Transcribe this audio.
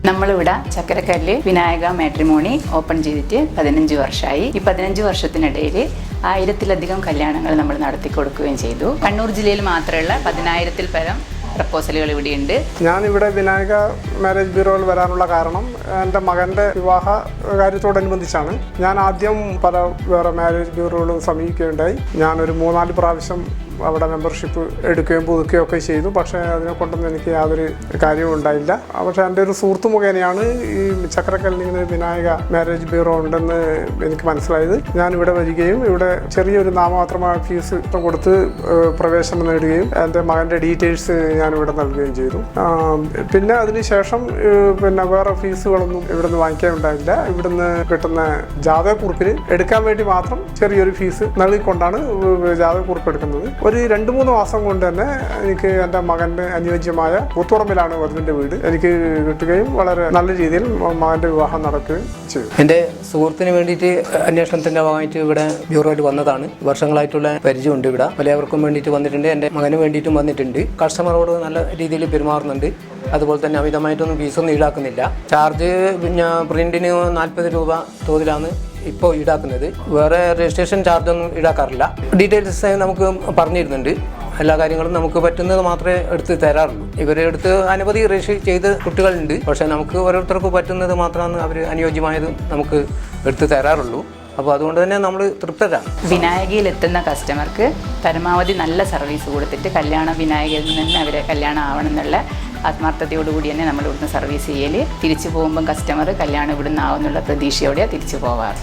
നമ്മളിവിടെ Chakkarakkal Vinayaka matrimony open ചെയ്തിട്ട് 15 വർഷമായി. ഈ 15 വർഷത്തിനിടയിൽ 1000-ലധികം കല്യാണങ്ങൾ നമ്മൾ നടത്തി കൊടുക്കുകയും ചെയ്തു. കണ്ണൂർ ജില്ലയിൽ മാത്രമുള്ള 10,000-ൽ പരം പ്രപ്പോസലുകൾ ഇവിടെയുണ്ട്. ഞാനിവിടെ വിനായക മാരേജ് ബ്യൂറോയിൽ വരാനുള്ള കാരണം എൻ്റെ മകൻ്റെ വിവാഹ കാര്യത്തോടനുബന്ധിച്ചാണ്. ഞാൻ ആദ്യം പല വേറെ മാരേജ് ബ്യൂറോകളും സമീപിക്കുകയുണ്ടായി. ഞാനൊരു 3-4 പ്രാവശ്യം അവിടെ മെമ്പർഷിപ്പ് എടുക്കുകയും പുതുക്കുകയും ഒക്കെ ചെയ്തു. പക്ഷേ അതിനെ കൊണ്ടൊന്നും എനിക്ക് യാതൊരു കാര്യവും ഉണ്ടായില്ല. പക്ഷേ എൻ്റെ ഒരു സുഹൃത്ത് മുഖേനയാണ് ഈ ചക്കരക്കല്ലിന് വിനായക മാരേജ് ബ്യൂറോ ഉണ്ടെന്ന് എനിക്ക് മനസ്സിലായത്. ഞാനിവിടെ വരികയും ഇവിടെ ചെറിയൊരു നാമമാത്രമായ ഫീസ് കൊടുത്ത് പ്രവേശനം നേടുകയും എൻ്റെ മകൻ്റെ ഡീറ്റെയിൽസ് ഞാനിവിടെ നൽകുകയും ചെയ്തു. പിന്നെ അതിനുശേഷം വേറെ ഫീസുകളൊന്നും ഇവിടുന്ന് വാങ്ങിക്കാനുണ്ടായില്ല. ഇവിടുന്ന് കിട്ടുന്ന ജാതകക്കുറിപ്പിന് എടുക്കാൻ വേണ്ടി മാത്രം ചെറിയൊരു ഫീസ് നൽകിക്കൊണ്ടാണ് ജാതകക്കുറിപ്പ് എടുക്കുന്നത്. ഒരു 2-3 മാസം കൊണ്ട് തന്നെ എനിക്ക് എൻ്റെ മകൻ്റെ അനുയോജ്യമായ കൂത്തുപറമ്പിലാണ് വധുവിൻ്റെ വീട് എനിക്ക് കിട്ടുകയും വളരെ നല്ല രീതിയിൽ മകൻ്റെ വിവാഹം നടക്കുകയും ചെയ്തു. എൻ്റെ സുഹൃത്തിന് വേണ്ടിയിട്ട് അന്വേഷണത്തിൻ്റെ ഭാഗമായിട്ട് ഇവിടെ ബ്യൂറോയിൽ വന്നതാണ്. വർഷങ്ങളായിട്ടുള്ള പരിചയമുണ്ട്. ഇവിടെ പലവർക്കും വേണ്ടിയിട്ട് വന്നിട്ടുണ്ട്. എൻ്റെ മകന് വേണ്ടിയിട്ടും വന്നിട്ടുണ്ട്. കസ്റ്റമറോട് നല്ല രീതിയിൽ പെരുമാറുന്നുണ്ട്. അതുപോലെ തന്നെ അമിതമായിട്ടൊന്നും ഫീസൊന്നും ഈടാക്കുന്നില്ല. ചാർജ് പ്രിൻറ്റിന് 40 രൂപ തോതിലാണ് ഇപ്പോൾ ഈടാക്കുന്നത്. വേറെ രജിസ്ട്രേഷൻ ചാർജൊന്നും ഈടാക്കാറില്ല. ഡീറ്റെയിൽസ് നമുക്ക് പറഞ്ഞിരുന്നുണ്ട്. എല്ലാ കാര്യങ്ങളും നമുക്ക് പറ്റുന്നത് മാത്രമേ എടുത്ത് തരാറുള്ളൂ. ഇവരെ എടുത്ത് അനവധി രജിസ്റ്റർ ചെയ്ത കുട്ടികളുണ്ട്. പക്ഷേ നമുക്ക് ഓരോരുത്തർക്ക് പറ്റുന്നത് മാത്രമാണ് അവർ അനുയോജ്യമായത് നമുക്ക് എടുത്ത് തരാറുള്ളൂ. അപ്പോൾ അതുകൊണ്ട് തന്നെ നമ്മൾ തൃപ്തരാണ്. വിനായകയിലെത്തുന്ന കസ്റ്റമർക്ക് പരമാവധി നല്ല സർവീസ് കൊടുത്തിട്ട് വിനായകയിൽ നിന്ന് അവരെ കല്യാണം ആവണം എന്നുള്ള ആത്മാർത്ഥതയോടുകൂടി തന്നെ നമ്മൾ ഇവിടുന്ന് സർവീസ് ചെയ്യൽ. തിരിച്ചു പോകുമ്പം കസ്റ്റമർ കല്യാണം ഇവിടുന്ന് ആവുന്നുള്ള പ്രതീക്ഷയോടെ തിരിച്ചു പോവാറ്.